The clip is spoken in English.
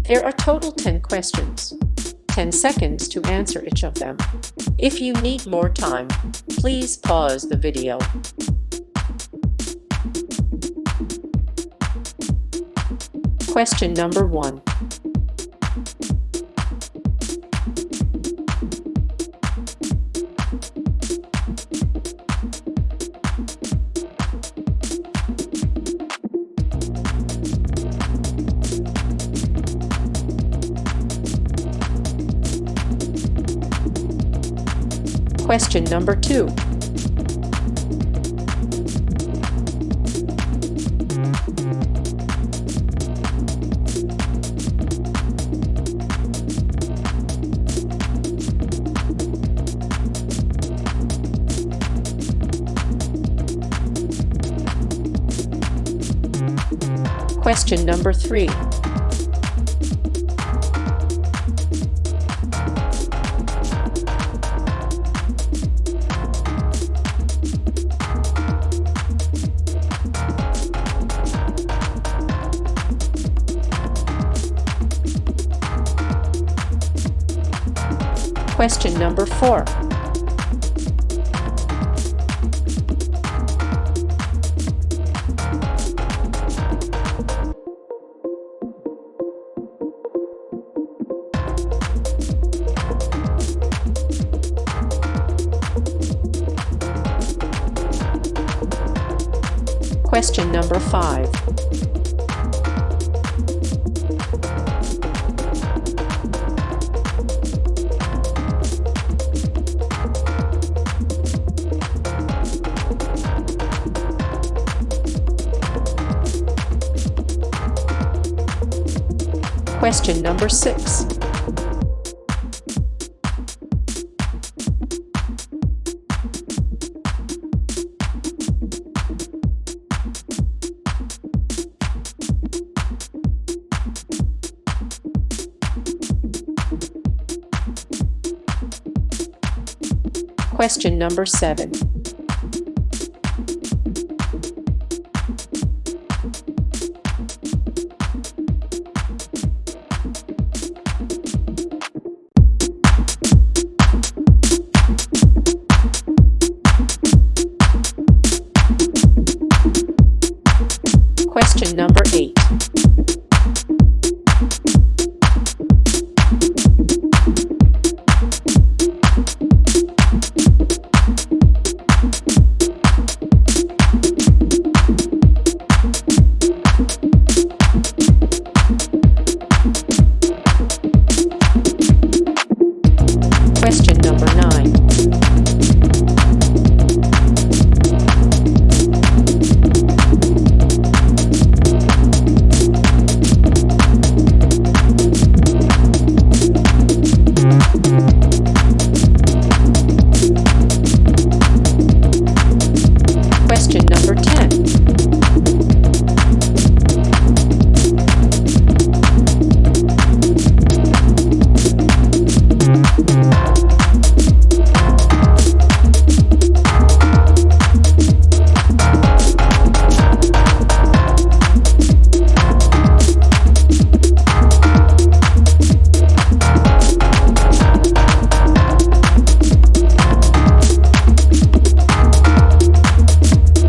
There are total 10 questions. 10 seconds to answer each of them. If you need more time, please pause the video. Question number 1. Question number 2. Question number 3. Question number 4. Question number 5. Question number 6. Question number 7. Question number 8.